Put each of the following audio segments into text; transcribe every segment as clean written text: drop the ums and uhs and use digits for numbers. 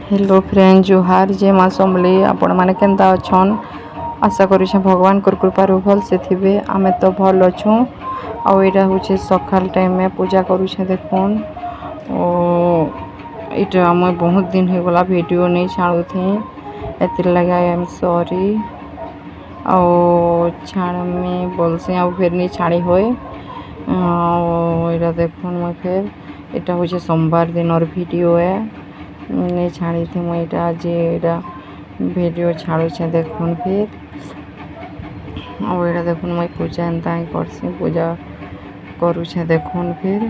Hello friend जुहार जय माँ समली आपण मैंने केन्ता अच्छन। आशा करुछे भगवान कृपार भल से थे। आमे तो भल अच्छू। आईटा हूँ सकाल टाइम में पूजा करुछे देखुन। इटा मैं बहुत दिन हो गला वीडियो नहीं छाड़ू थी एतिर लगे आई एम सॉरी। छाड़मी बोलसे आ फिर नहीं छाड़ी हुए। इटा देखुन मैं फिर इटा हूँ सोमवार दिन और वीडियो है नहीं छाड़ी थी मुझे आज वीडियो छाड़ू देखुन। फिर और देखुन मैं पूजा एंता ही करसी पूजा करुछे देखुन। फिर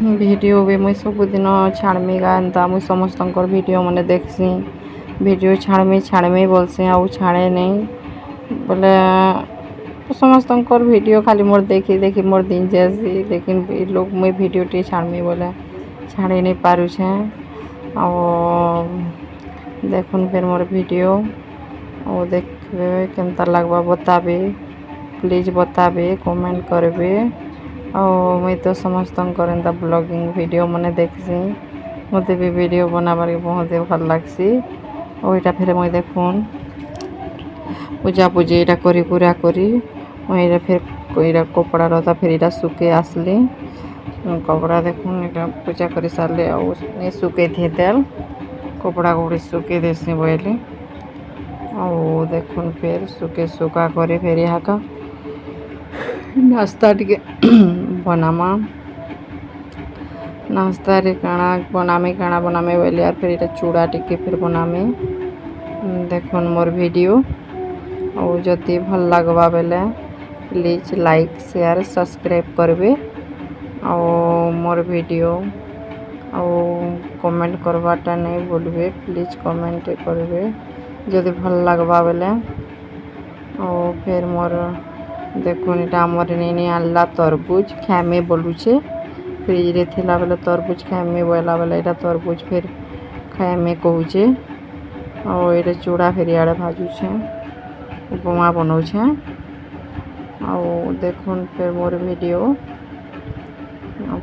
वीडियो भी मुझे सबुदिन छाड़मी गा एंता मुझे समस्त वीडियो मैंने देखसी वीडियो छाड़मी बोलसी आउ छाड़े नहीं बोले समस्त वीडियो खाली मोर देखी देखी मोर दिन जैसी। लेकिन लोग मुझे वीडियो टी छाड़मी बोले छाड़ी नहीं पारुछे। देखुन फिर मोर वीडियो और देखबे केनता लगवा बताबे प्लीज बताबे कमेंट करबे। मुई तो समस्त एंता ब्लॉगिंग वीडियो मैंने देखसी मत भी वीडियो बनाबार बहुत भल लगसी। और इटा फिर मुई देखुन पूजा पूजी इटा करी कुरा करी मुई फिर इटा कपड़ा रहा फिर इटा सुखे आसली कपड़ा देखुन इटा पूजा कर सारे नहीं सुखे थे तेल कपड़ा गुड़ी सुखे देसी बोली। और देखुन फिर सुखे सुखा कर फिर यहाँ का नाश्ता टे बनामा नाश्ता काना बनामे बोली यार फिर इटा चूड़ा टिके फिर बनामे देखुन मोर वीडियो। और जदि भल लगवा बेले प्लीज लाइक शेयर सब्सक्राइब करबे और मोर वीडियो और कमेंट करवाटा नहीं भूलबे प्लीज कमेंट करबे जदि भल लगवा बेले। और फिर मोर देखुन इटा मोर नहीं आनला तरबुज खामे बोलुचे फ्रिज रे थिला बेले तरबुज खामे बोला बेले इटा तरबुज फिर खामे कहूचे। और ये चूड़ा फिर इे भाजुछे उपमा बनाऊे। और देखुन फिर मोर वीडियो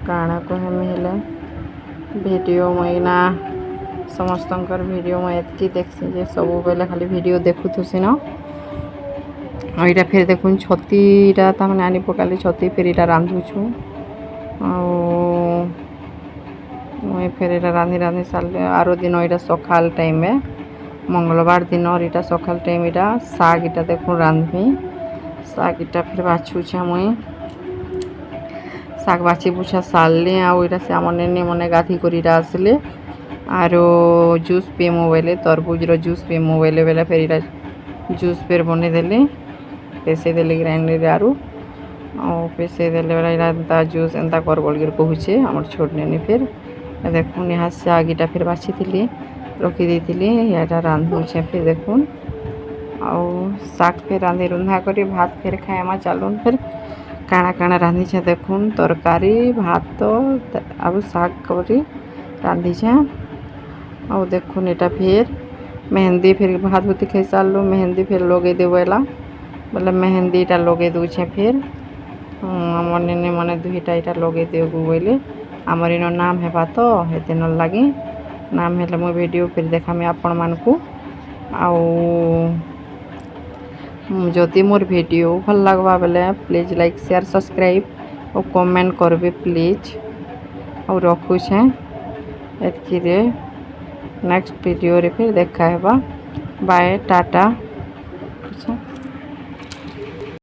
काना कहमी हेले वीडियो मैना समस्त वीडियो मैं एतकी देखसी जे सब बेले खाली वीडियो देखुथुसी न। और फिर देखुन छतीटा तमें आनी पकाली छती फिर इटा रांधुछु। मुई फिर इटा रांधि रांधि सारे आरो दिन इटा सकाल टाइम में मंगलवार दिन और इटा सकाल टाइम इटा साग इटा देखुन रांधमी साग इटा फिर बाछुछे मुई साग बाछी बुछा सारली आईटा से आम ने मने गाधी कर आसले आरो जूस पीमु बोले तरबुजर जूस पीमु बोले बेले फिर इटा जूस फिर बने देली पेसे देली ग्राइंडर आरू पेसे देले बेला इटा जूस एंता कर बोल कहूचे आम छोट ने फिर देखुन यहाँ साग इटा फिर बाछी थी रखी दी यहाँ रांधुचे। फिर देखुन आउ साग फिर रांधि रुंधा कर भात फिर खाएमा चलुन फिर काना काना रांधिछे देखुन तरकारी भात आउ साग करी रांधिछे। और देखुन इटा फिर मेहंदी फिर भात भूति खाई सारू मेहंदी फिर लगे देवेला बोले मेहंदी इटा लगे दूचे। फिर मन मन दुईटा इटा लगे देबू बोले आमर इन नाम हेबा तो हेते न लगे नाम हेले मो वीडियो फिर देखामी आपण मानकू। जदि मोर वीडियो भल लगवा बेले प्लीज लाइक शेयर सब्सक्राइब और कमेंट करबे प्लीज। और रखुछे एतकी नेक्स्ट वीडियो रे फिर देखा हेबा बाय टाटा।